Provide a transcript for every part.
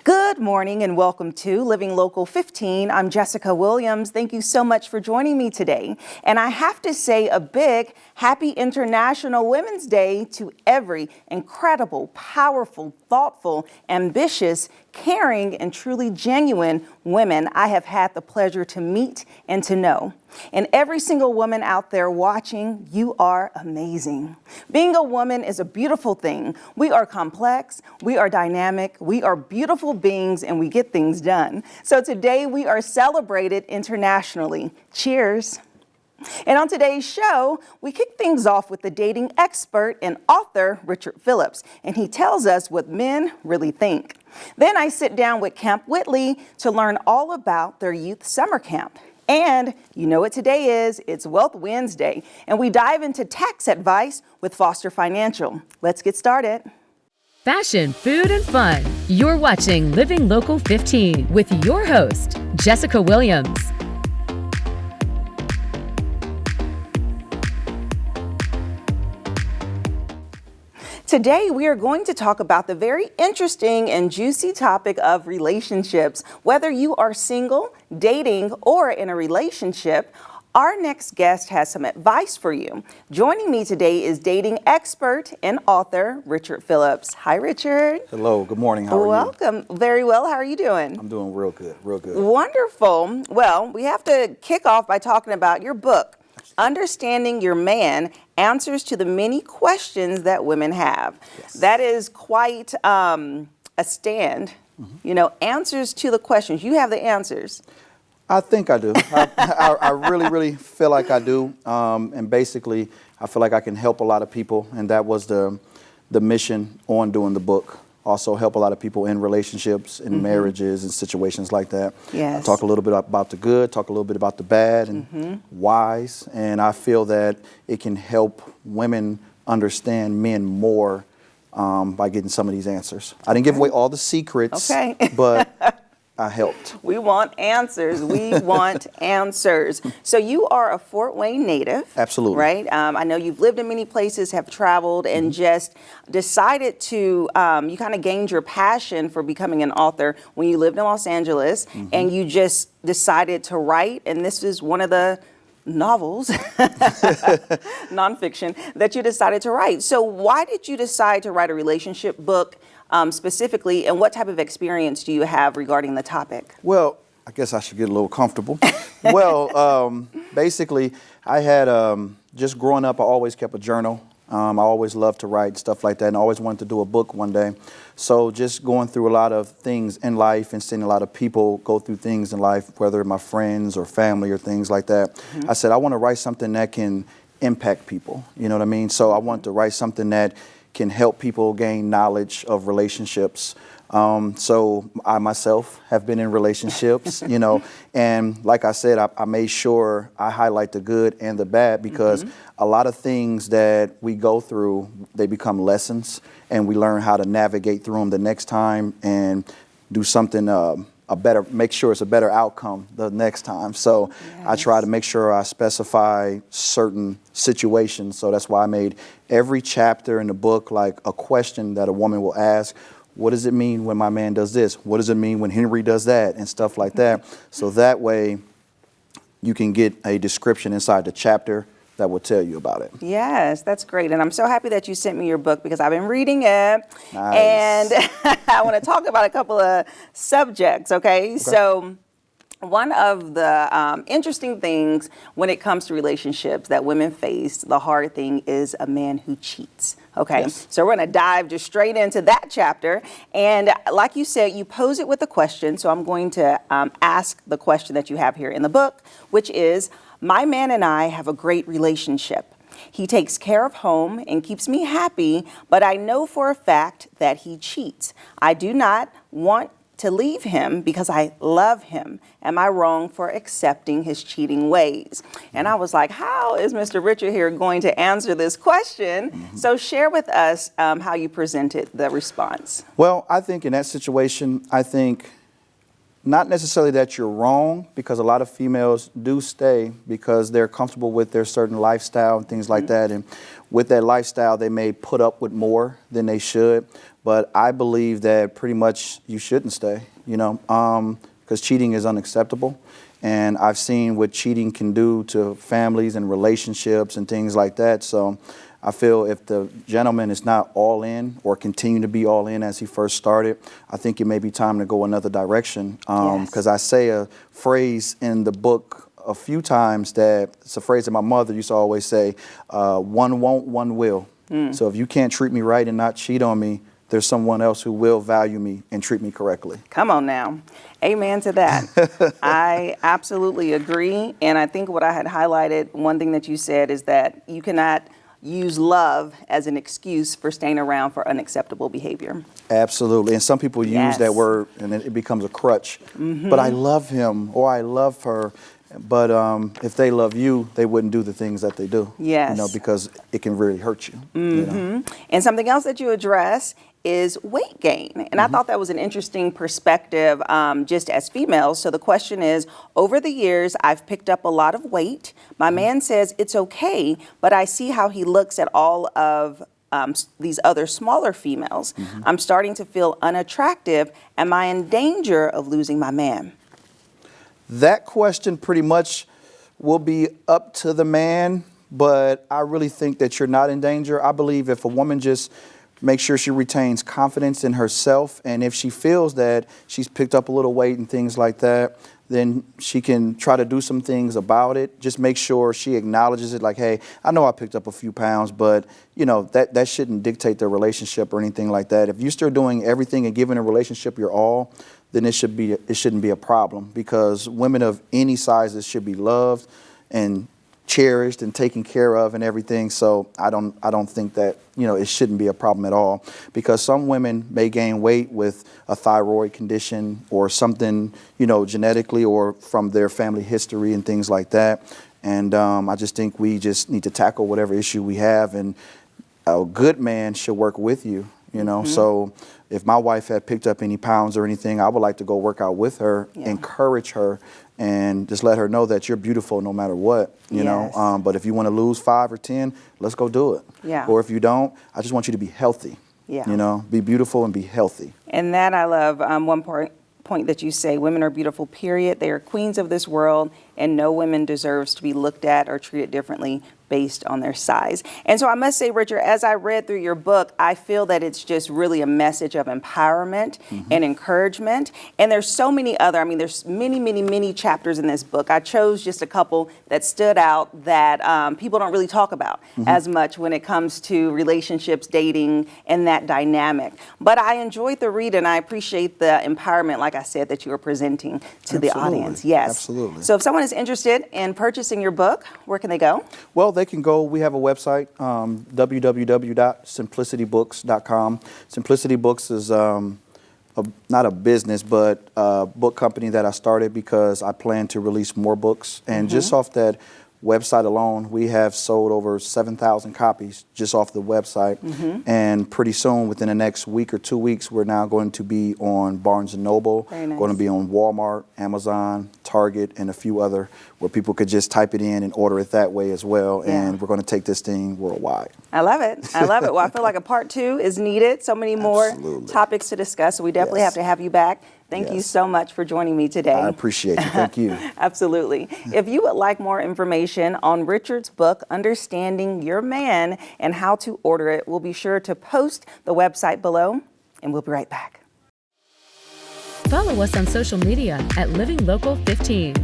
Good morning and welcome to Living Local 15. I'm Jessica Williams. Thank you so much for joining me today. And I have to say a big happy International Women's Day to every incredible, powerful, thoughtful, ambitious, caring, and truly genuine women I have had the pleasure to meet and to know. And every single woman out there watching, you are amazing. Being a woman is a beautiful thing. We are complex, we are dynamic, we are beautiful beings, and we get things done. So today we are celebrated internationally. Cheers. And on today's show, we kick things off with the dating expert and author, Richard Phillips, and he tells us what men really think. Then I sit down with Camp Whitley to learn all about their youth summer camp. And you know what today is, it's Wealth Wednesday, and we dive into tax advice with Foster Financial. Let's get started. Fashion, food, and fun. You're watching Living Local 15 with your host, Jessica Williams. Today, we are going to talk about the very interesting and juicy topic of relationships. Whether you are single, dating, or in a relationship, our next guest has some advice for you. Joining me today is dating expert and author, Richard Phillips. Hi, Richard. Hello, good morning. How are you? Welcome. Very well. How are you doing? I'm doing real good, real good. Wonderful. Well, we have to kick off by talking about your book, Understanding Your Man, Answers to the Many Questions That Women Have. Yes. That is quite a stand, answers to the questions. You have the answers. I think I do. I really feel like I do. And basically, I feel like I can help a lot of people. And that was the mission on doing the book. Also help a lot of people in relationships, in marriages, and situations like that. Yes. Talk a little bit about the good, talk a little bit about the bad, and whys. And I feel that it can help women understand men more by getting some of these answers. I didn't give away all the secrets, but I helped. We want answers. We want answers. So you are a Fort Wayne native. Absolutely. Right? I know you've lived in many places, have traveled, and just decided to, you kind of gained your passion for becoming an author when you lived in Los Angeles, and you just decided to write, and this is one of the novels, nonfiction, that you decided to write. So why did you decide to write a relationship book specifically, and what type of experience do you have regarding the topic? Well, I guess I should get a little comfortable. Basically, I had, just growing up, I always kept a journal. I always loved to write, stuff like that, and I always wanted to do a book one day. So just going through a lot of things in life and seeing a lot of people go through things in life, whether my friends or family or things like that, I said, I want to write something that can impact people. You know what I mean? So I wanted to write something that can help people gain knowledge of relationships. So I myself have been in relationships, and like I said, I made sure I highlight the good and the bad, because a lot of things that we go through, they become lessons, and we learn how to navigate through them the next time and do something make sure it's a better outcome the next time. So I try to make sure I specify certain situations. So that's why I made every chapter in the book like a question that a woman will ask. What does it mean when my man does this? What does it mean when Henry does that? And stuff like that. So that way you can get a description inside the chapter that will tell you about it. Yes, that's great. And I'm so happy that you sent me your book, because I've been reading it. Nice. And I want to talk about a couple of subjects, okay? So one of the interesting things when it comes to relationships that women face, the hard thing is a man who cheats. Okay, so we're going to dive just straight into that chapter. And like you said, you pose it with a question. So I'm going to ask the question that you have here in the book, which is, my man and I have a great relationship. He takes care of home and keeps me happy, but I know for a fact that he cheats. I do not want to leave him because I love him. Am I wrong for accepting his cheating ways? And I was like, how is Mr. Richard here going to answer this question? So share with us how you presented the response. Well, I think in that situation, not necessarily that you're wrong, because a lot of females do stay because they're comfortable with their certain lifestyle and things like that. And with that lifestyle, they may put up with more than they should. but I believe that pretty much you shouldn't stay, because cheating is unacceptable. And I've seen what cheating can do to families and relationships and things like that. So I feel if the gentleman is not all in or continue to be all in as he first started, I think it may be time to go another direction. Because I say a phrase in the book a few times that it's a phrase that my mother used to always say, one won't, one will. So if you can't treat me right and not cheat on me, there's someone else who will value me and treat me correctly. Come on now. Amen to that. I absolutely agree. And I think what I had highlighted, one thing that you said is that you cannot use love as an excuse for staying around for unacceptable behavior. Absolutely. And some people use that word and it becomes a crutch. But I love him or I love her. But if they love you, they wouldn't do the things that they do. Yes. Because it can really hurt you. And something else that you address is weight gain. And I thought that was an interesting perspective just as females. So the question is, over the years, I've picked up a lot of weight. My man says it's okay, but I see how he looks at all of these other smaller females. I'm starting to feel unattractive. Am I in danger of losing my man? That question pretty much will be up to the man, but I really think that you're not in danger. I believe if a woman just makes sure she retains confidence in herself, and if she feels that she's picked up a little weight and things like that, then she can try to do some things about it. Just make sure she acknowledges it, like, hey, I know I picked up a few pounds, but that shouldn't dictate the relationship or anything like that. If you're still doing everything and giving a relationship your all, then it shouldn't be a problem, because women of any sizes should be loved and cherished and taken care of and everything. So I don't think that it shouldn't be a problem at all, because some women may gain weight with a thyroid condition or something genetically or from their family history and things like that. And I just think we just need to tackle whatever issue we have, and a good man should work with you. So if my wife had picked up any pounds or anything, I would like to go work out with her, encourage her, and just let her know that you're beautiful no matter what, you know. But if you want to lose 5 or 10, let's go do it. Or if you don't, I just want you to be healthy. Be beautiful and be healthy. And that I love. One point that you say, women are beautiful, period. They are queens of this world, and no woman deserves to be looked at or treated differently based on their size. And so I must say, Richard, as I read through your book, I feel that it's just really a message of empowerment and encouragement. And there's so many other, there's many chapters in this book. I chose just a couple that stood out that people don't really talk about as much when it comes to relationships, dating, and that dynamic. But I enjoyed the read, and I appreciate the empowerment, like I said, that you are presenting to the audience. Yes. Absolutely. So if someone is interested in purchasing your book, where can they go? Well, they can go, we have a website, www.simplicitybooks.com. Simplicity Books is not a business, but a book company that I started because I plan to release more books. And just off that website alone, we have sold over 7,000 copies just off the website. And pretty soon, within the next week or 2 weeks, we're now going to be on Barnes & Noble, going to be on Walmart, Amazon, Target, and a few other, where people could just type it in and order it that way as well. And we're going to take this thing worldwide. I love it. I love it. Well, I feel like a part 2 is needed. So many more topics to discuss. So we definitely have to have you back. Thank you so much for joining me today. I appreciate you. Thank you. Absolutely. If you would like more information on Richard's book, Understanding Your Man, and how to order it, we'll be sure to post the website below, and we'll be right back. Follow us on social media at Living Local 15.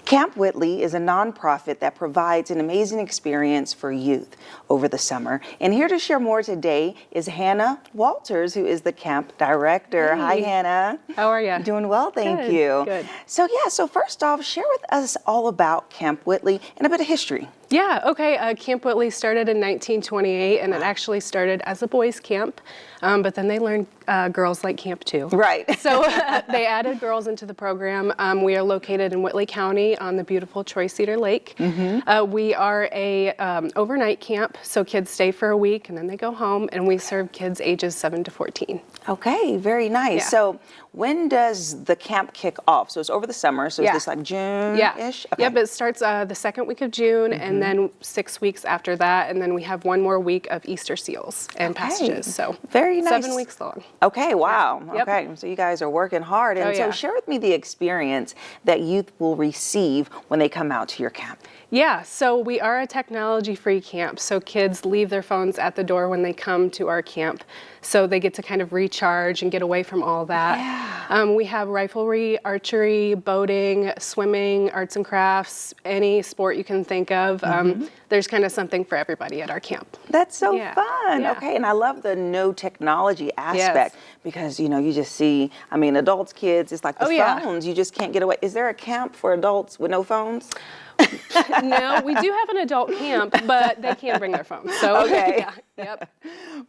Camp Whitley is a nonprofit that provides an amazing experience for youth over the summer. And here to share more today is Hannah Walters, who is the camp director. Hey. Hi, Hannah. How are you? Doing well, thank Good, you. good. So first off, share with us all about Camp Whitley and a bit of history. Yeah, okay. Camp Whitley started in 1928, and it actually started as a boys' camp, but then they learned girls like camp too. Right. So they added girls into the program. We are located in Whitley County on the beautiful Troy Cedar Lake. We are a overnight camp, so kids stay for a week and then they go home, and we serve kids ages 7 to 14. Okay, very nice. Yeah. So when does the camp kick off? So it's over the summer, so is this like June-ish? Yeah. Okay. Yep, it starts the second week of June, and and then 6 weeks after that, and then we have one more week of Easter seals and passages. So very nice. 7 weeks long. Okay, wow. Yep. Okay, so you guys are working hard. And so share with me the experience that youth will receive when they come out to your camp. Yeah, so we are a technology-free camp, so kids leave their phones at the door when they come to our camp, so they get to kind of recharge and get away from all that. Yeah. We have riflery, archery, boating, swimming, arts and crafts, any sport you can think of. There's kind of something for everybody at our camp. That's so Yeah. fun. Yeah. Okay, and I love the no technology aspect because, you know, you just see, I mean, adults, kids, it's like the phones, you just can't get away. Is there a camp for adults with no phones? No, we do have an adult camp, but they can bring their phones. So, Okay. Yep.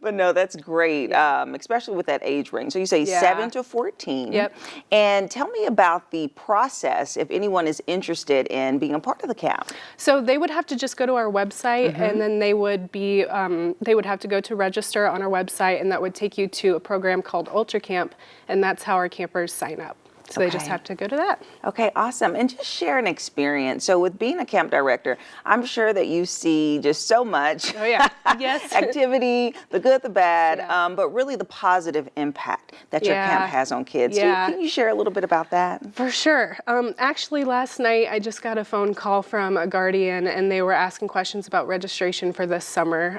But no, that's great, especially with that age range. So you say 7 to 14. Yep. And tell me about the process if anyone is interested in being a part of the camp. So they would have to just go to our website, and then they would have to go to register on our website, and that would take you to a program called Ultra Camp, and that's how our campers sign up. So they just have to go to that. Okay, awesome. And just share an experience. So with being a camp director, I'm sure that you see just so much Oh yeah, yes. activity, the good, the bad, but really the positive impact that your camp has on kids. Yeah. Can you share a little bit about that? For sure. Actually, last night I just got a phone call from a guardian, and they were asking questions about registration for this summer.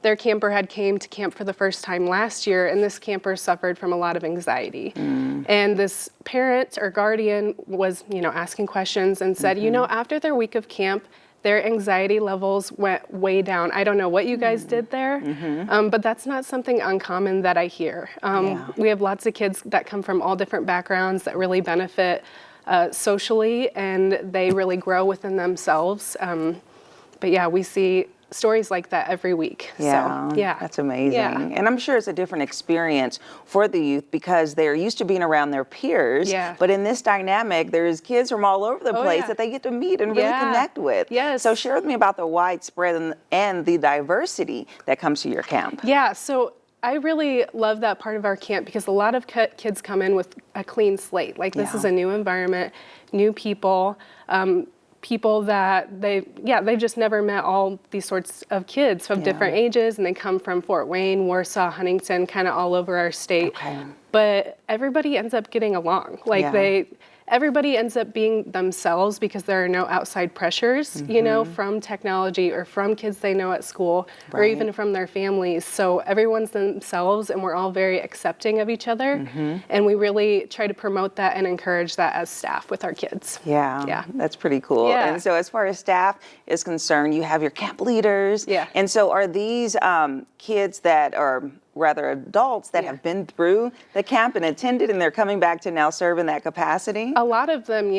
Their camper had came to camp for the first time last year, and this camper suffered from a lot of anxiety. And this parent or guardian was, asking questions and said, after their week of camp, their anxiety levels went way down. I don't know what you guys did there, but that's not something uncommon that I hear. We have lots of kids that come from all different backgrounds that really benefit socially, and they really grow within themselves. But yeah, we see stories like that every week. Yeah, So, yeah. That's amazing. Yeah. And I'm sure it's a different experience for the youth because they're used to being around their peers. Yeah. But in this dynamic, there's kids from all over the place that they get to meet and really connect with. Yes. So share with me about the widespread and the diversity that comes to your camp. Yeah, so I really love that part of our camp because a lot of kids come in with a clean slate. Like this is a new environment, new people, people that they've just never met all these sorts of kids from different ages, and they come from Fort Wayne, Warsaw, Huntington, kind of all over our state. Okay. But everybody ends up getting along. Like everybody ends up being themselves because there are no outside pressures, from technology or from kids they know at school or even from their families. So everyone's themselves, and we're all very accepting of each other. And we really try to promote that and encourage that as staff with our kids. Yeah, that's pretty cool. Yeah. And so as far as staff is concerned, you have your camp leaders. Yeah. And so are these kids that are rather adults that have been through the camp and attended, and they're coming back to now serve in that capacity? A lot of them,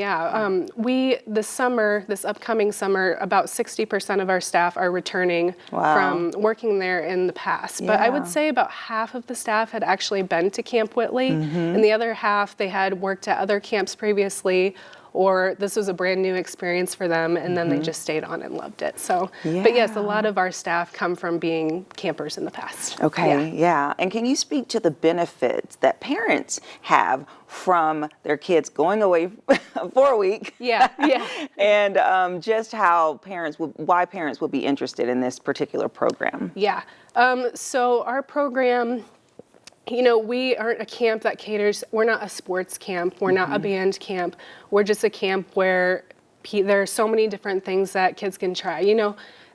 this upcoming summer, about 60% of our staff are returning from working there in the past. But I would say about half of the staff had actually been to Camp Whitley, and the other half, they had worked at other camps previously, or this was a brand new experience for them, and then they just stayed on and loved it. So, but yes, a lot of our staff come from being campers in the past. Okay, yeah. And can you speak to the benefits that parents have from their kids going away for a week? Yeah. And just why parents would be interested in this particular program? Yeah. So our program, we aren't a camp that caters, we're not a sports camp, we're not a band camp, we're just a camp where there are so many different things that kids can try.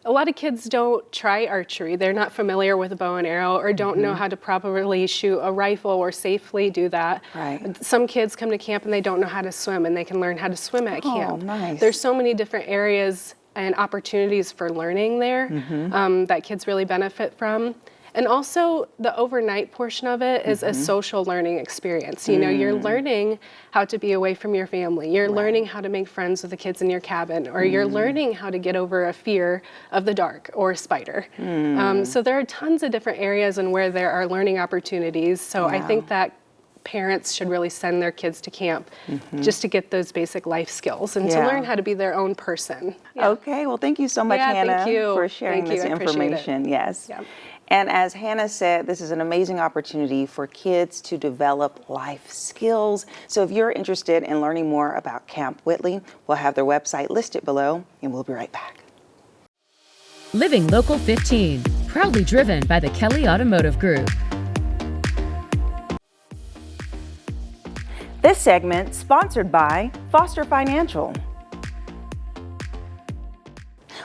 A lot of kids don't try archery, they're not familiar with a bow and arrow or don't know how to properly shoot a rifle or safely do that. Right. Some kids come to camp and they don't know how to swim, and they can learn how to swim at camp. Nice. There's so many different areas and opportunities for learning there that kids really benefit from. And also the overnight portion of it is a social learning experience. You're learning how to be away from your family. You're learning how to make friends with the kids in your cabin, or you're learning how to get over a fear of the dark or a spider. So there are tons of different areas and where there are learning opportunities. So I think that parents should really send their kids to camp just to get those basic life skills and to learn how to be their own person. Yeah. Okay, well, thank you so much, Yeah, Hannah, thank you. for sharing Thank you. this I appreciate it. information. Yes. Yeah. And as Hannah said, this is an amazing opportunity for kids to develop life skills. So if you're interested in learning more about Camp Whitley, we'll have their website listed below, and we'll be right back. Living Local 15, proudly driven by the Kelly Automotive Group. This segment sponsored by Foster Financial.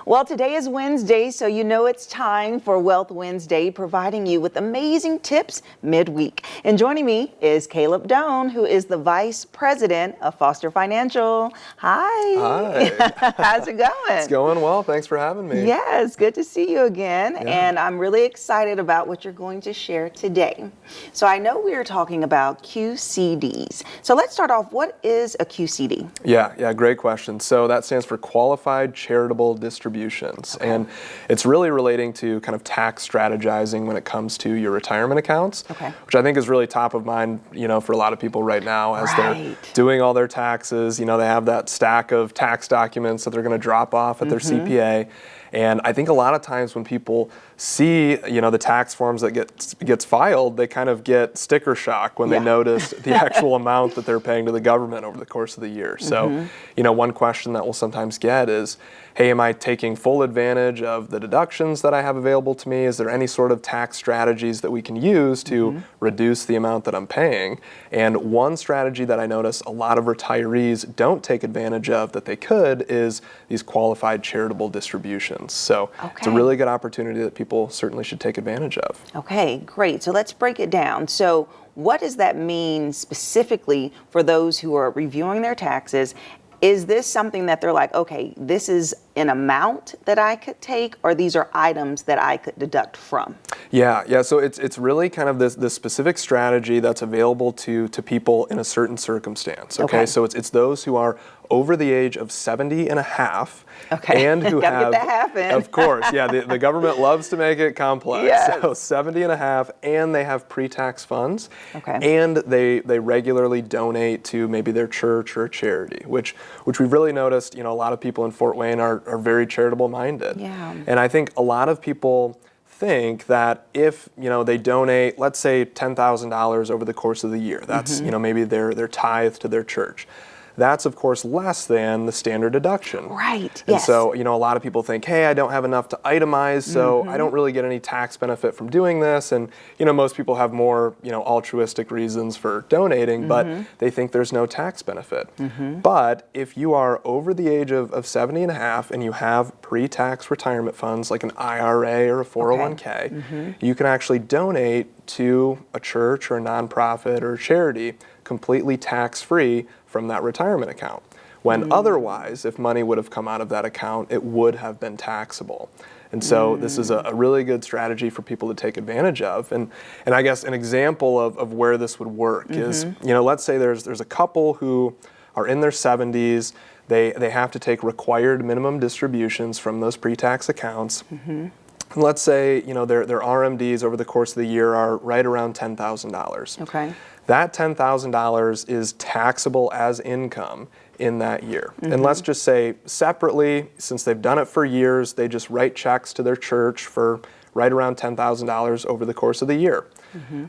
Well, today is Wednesday, so you know it's time for Wealth Wednesday, providing you with amazing tips midweek. And joining me is Caleb Doan, who is the Vice President of Foster Financial. Hi. Hi. How's it going? It's going well. Thanks for having me. Yes, good to see you again. Yeah. And I'm really excited about what you're going to share today. So I know we are talking about QCDs. So let's start off. What is a QCD? Yeah, great question. So that stands for Qualified Charitable Distributions. Okay. And it's really relating to kind of tax strategizing when it comes to your retirement accounts, which I think is really top of mind, for a lot of people right now as they're doing all their taxes. They have that stack of tax documents that they're going to drop off at their CPA. And I think a lot of times when people see, the tax forms that gets filed, they kind of get sticker shock when they notice the actual amount that they're paying to the government over the course of the year. So, one question that we'll sometimes get is, hey, am I taking full advantage of the deductions that I have available to me? Is there any sort of tax strategies that we can use to reduce the amount that I'm paying? And one strategy that I notice a lot of retirees don't take advantage of that they could is these qualified charitable distributions. So it's a really good opportunity that people certainly should take advantage of. Okay, great. So let's break it down. So what does that mean specifically for those who are reviewing their taxes? Is this something that they're like, okay, this is an amount that I could take, or these are items that I could deduct from? Yeah. So it's really kind of this specific strategy that's available to people in a certain circumstance. Okay. So it's those who are over the age of 70 and a half, and who have, get that half in. Of course, the government loves to make it complex. Yes. So 70 and a half, and they have pre-tax funds, and they regularly donate to maybe their church or charity, which we've really noticed, a lot of people in Fort Wayne are very charitable minded. Yeah. And I think a lot of people think that if they donate, let's say $10,000 over the course of the year, that's maybe their tithe to their church. That's, of course, less than the standard deduction. Right, and so, a lot of people think, hey, I don't have enough to itemize, so I don't really get any tax benefit from doing this. And, most people have more, altruistic reasons for donating, but they think there's no tax benefit. But if you are over the age of 70 and a half and you have pre-tax retirement funds like an IRA or a 401k, you can actually donate to a church or a nonprofit or a charity completely tax-free from that retirement account. When otherwise, if money would have come out of that account, it would have been taxable. And so this is a really good strategy for people to take advantage of. And I guess an example of where this would work is, let's say there's a couple who are in their 70s, they have to take required minimum distributions from those pre-tax accounts. And let's say, their RMDs over the course of the year are right around $10,000. Okay. That $10,000 is taxable as income in that year. And let's just say separately, since they've done it for years, they just write checks to their church for right around $10,000 over the course of the year.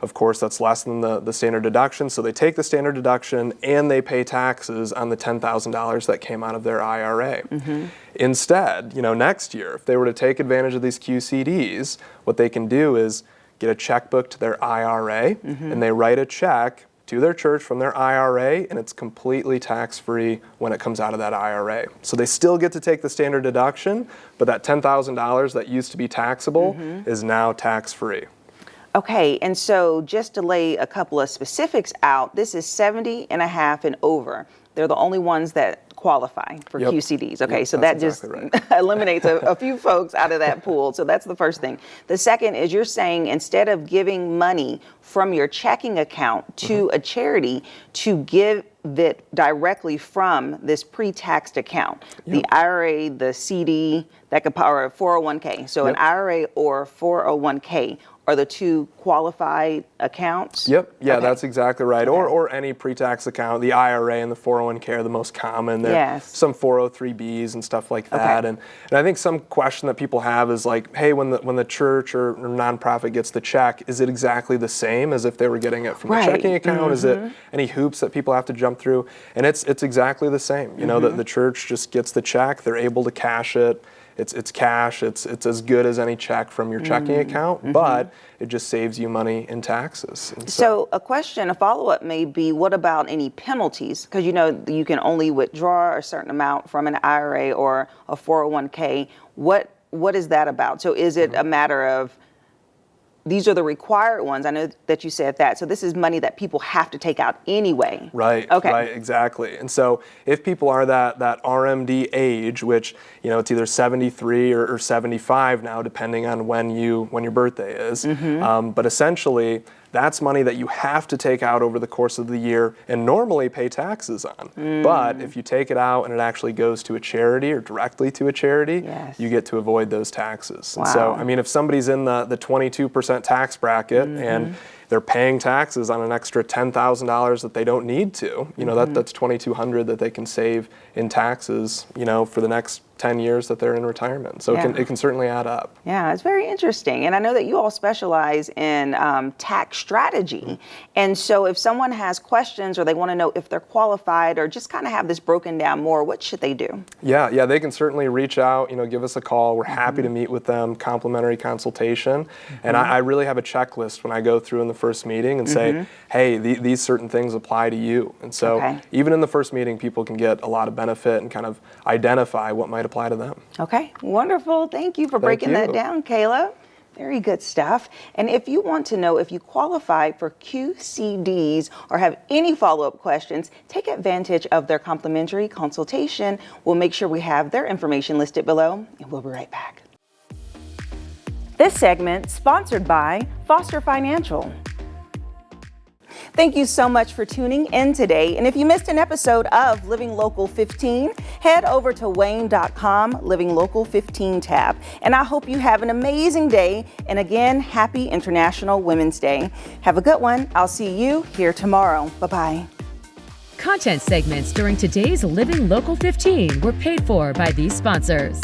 Of course, that's less than the standard deduction, so they take the standard deduction and they pay taxes on the $10,000 that came out of their IRA. Instead, next year, if they were to take advantage of these QCDs, what they can do is get a checkbook to their IRA, and they write a check to their church from their IRA, and it's completely tax-free when it comes out of that IRA. So they still get to take the standard deduction, but that $10,000 that used to be taxable is now tax-free. Okay, and so just to lay a couple of specifics out, this is 70 and a half and over. They're the only ones that qualify for QCDs. Okay, so that just eliminates a few folks out of that pool. So that's the first thing. The second is you're saying instead of giving money from your checking account to a charity, to give it directly from this pre-taxed account. The IRA, the CD, that could power a 401k. So an IRA or 401k are the two qualified accounts? Yeah, that's exactly right. Or any pre-tax account. The IRA and the 401k are the most common. There's some 403bs and stuff like that. And I think some question that people have is like, hey, when the church or nonprofit gets the check, is it exactly the same as if they were getting it from a checking account? Is it any hoops that people have to jump through? And it's exactly the same. You know, the church just gets the check, they're able to cash it, it's cash. It's as good as any check from your checking account, but it just saves you money in taxes. And So a follow-up may be, what about any penalties? Because you can only withdraw a certain amount from an IRA or a 401k. What is that about? So is it a matter of, these are the required ones? I know that you said that. So this is money that people have to take out anyway. Right. Okay. Right. Exactly. And so if people are that RMD age, which it's either 73 or 75 now, depending on when your birthday is, but essentially that's money that you have to take out over the course of the year and normally pay taxes on. But if you take it out and it actually goes to a charity or directly to a charity, you get to avoid those taxes. Wow. And so, I mean, if somebody's in the 22% tax bracket and they're paying taxes on an extra $10,000 that they don't need to, that's $2,200 that they can save in taxes, for the next 10 years that they're in retirement. So it can certainly add up. Yeah, it's very interesting. And I know that you all specialize in tax strategy. And so if someone has questions or they want to know if they're qualified or just kind of have this broken down more, what should they do? Yeah, they can certainly reach out, give us a call. We're happy to meet with them, complimentary consultation. And I really have a checklist when I go through in the first meeting and say, hey, these certain things apply to you. And so even in the first meeting, people can get a lot of benefit and kind of identify what might apply to them. Okay, wonderful. Thank you for breaking that down, Kayla. Very good stuff. And if you want to know if you qualify for QCDs or have any follow-up questions, take advantage of their complimentary consultation. We'll make sure we have their information listed below, and we'll be right back. This segment sponsored by Foster Financial. Thank you so much for tuning in today. And if you missed an episode of Living Local 15, head over to WANE.com, Living Local 15 tab. And I hope you have an amazing day. And again, happy International Women's Day. Have a good one. I'll see you here tomorrow. Bye-bye. Content segments during today's Living Local 15 were paid for by these sponsors.